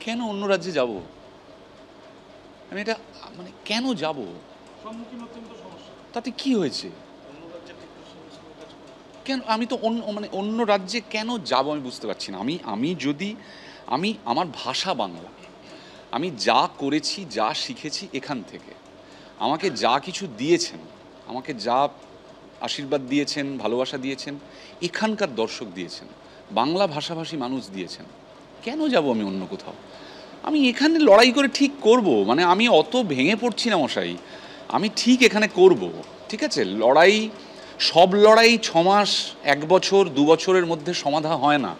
কেন অন্য রাজ্যে যাব? আমি এটা মানে কেন যাব? তাতে কি হয়েছে? কেন আমি তো অন্য রাজ্যে কেন যাব আমি বুঝতে পারছি না। আমার ভাষা বাংলা। আমি যা করেছি, যা শিখেছি এখান থেকে। আমাকে যা কিছু দিয়েছেন, আমাকে যা আশীর্বাদ দিয়েছেন, ভালোবাসা দিয়েছেন, এখানকার দর্শক দিয়েছেন, বাংলা ভাষাভাষী মানুষ দিয়েছেন। কেন যাব আমি অন্য কোথাও? আমি এখানে লড়াই করে ঠিক করব, মানে আমি অত ভেঙে পড়ছি না মশাই, আমি ঠিক এখানে করব। ঠিক আছে, সব লড়াই 6 মাস, 1 বছর, 2 বছরের মধ্যে সমাধা হয় না।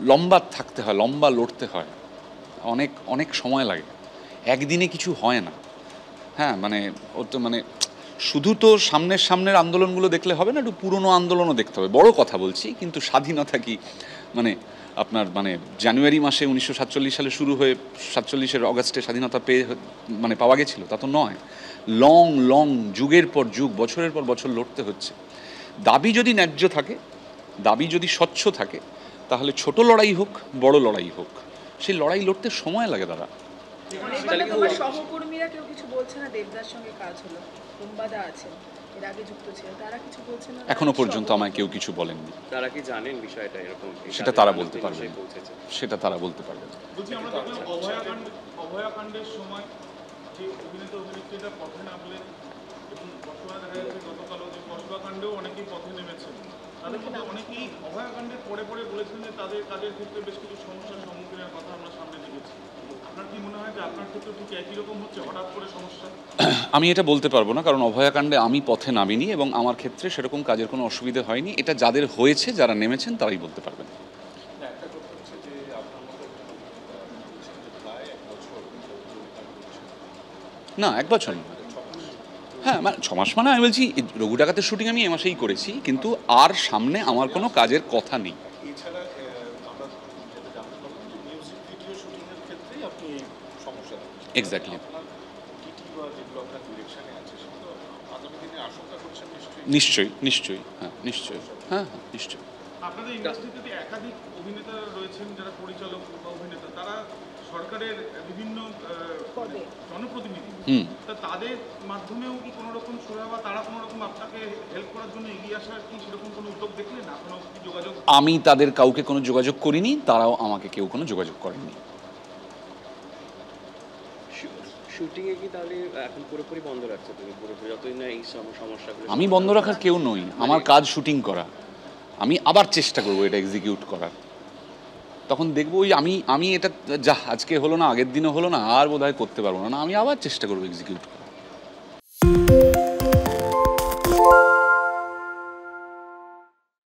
লম্বা থাকতে হয়, লম্বা লড়তে হয়, অনেক অনেক সময় লাগে, একদিনে কিছু হয় না। হ্যাঁ, মানে শুধু তো সামনের আন্দোলনগুলো দেখলে হবে না, একটু পুরনো আন্দোলনও দেখতে হবে। বড় কথা বলছি, কিন্তু স্বাধীনতা কি আপনার জানুয়ারি মাসে 1947 সালে শুরু হয়ে 47-এর অগাস্টে স্বাধীনতা পাওয়া গেছিল তা তো নয়। লং লং যুগের পর যুগ, বছরের পর বছর লড়তে হচ্ছে। দাবি যদি ন্যায্য থাকে, দাবি যদি স্বচ্ছ থাকে, তাহলে ছোট লড়াই হোক, বড় লড়াই হোক, সেই লড়াই লড়তে সময় লাগে দাদা। সহকর্মীরা কেউ কিছু বলছে না? দেবদার সঙ্গে কাজ হলো, কুম্বাদা আছেন, এর আগে যুক্ত ছিলেন, তারা কিছু বলছে না? এখনো পর্যন্ত আমায় কেউ কিছু বলেননি। তারা কি জানেন বিষয়টা এরকম? সেটা তারা বলতে পারবেন, সেটা তারা বলতে পারবেন। বলছি, আমরা দেখলাম অভয়াকাণ্ডের সময় যে অভিনেতা অভিনেত্রীরা পথে নামলেন, এবং বর্তমানে দেখা যাচ্ছে গতকালও যে কসবাকাণ্ডেও অনেকেই পথে নেমেছেন। তাদের মধ্যে অনেকেই অভয়াকাণ্ডের পরে বলেছেন যে তাদের কাজের ক্ষেত্রে বেশ কিছু সমস্যার সম্মুখীনের কথা আমরা সামনে দেখেছি। আপনার কি মনে হয় যে আপনার ক্ষেত্রে ঠিক একই রকম হচ্ছে হঠাৎ করে সমস্যা? আমি এটা বলতে পারবো না, কারণ অভয়াকাণ্ডে আমি পথে নামিনি এবং আমার ক্ষেত্রে সেরকম কাজের কোনো অসুবিধা হয়নি। এটা যাদের হয়েছে, যারা নেমেছেন, তারাই বলতে পারবেন। না, 1 বছর না। হ্যাঁ, 6 মাস মানে আমি বলছি রঘু ডাকাতের শুটিং আমি এ মাসেই করেছি, কিন্তু আর সামনে আমার কোনো কাজের কথা নেই। এক্স্যাক্টলি। নিশ্চয়ই, নিশ্চয়ই, হ্যাঁ নিশ্চয়ই, হ্যাঁ হ্যাঁ নিশ্চয়ই। আপনাদের ইন্ডাস্ট্রিতে একাধিক অভিনেতা রয়েছেন যারা পরিচালক বা অভিনেতা, তারা সরকারের বিভিন্ন জনপ্রতিনিধি। তা তাদের মাধ্যমেও কি কোনো রকম সহায়তা বা তারা কোনো রকম আপনাকে হেল্প করার জন্য এগিয়ে আসার কি সেরকম কোনো উদ্যোগ দেখলেন? এখনো কি যোগাযোগ? আমি তাদের কাউকে কোনো যোগাযোগ করিনি, তারাও আমাকে কেউ কোনো যোগাযোগ করেননি। শুটিংয়ে কি তাহলে এখন পুরোপুরি বন্ধ রাখছে তুমি? পুরোপুরি যতদিন না এই সমস্যাগুলো? আমি বন্ধ রাখার কেউ নই, আমার কাজ শুটিং করা। আমি আবার চেষ্টা করবো এটা এক্সিকিউট করার। তখন দেখবো আমি এটা যা আজকে হলো না, আগের দিনও হলো না, আর বোধহয় করতে পারবো না, আমি আবার চেষ্টা করবো এক্সিকিউট করার।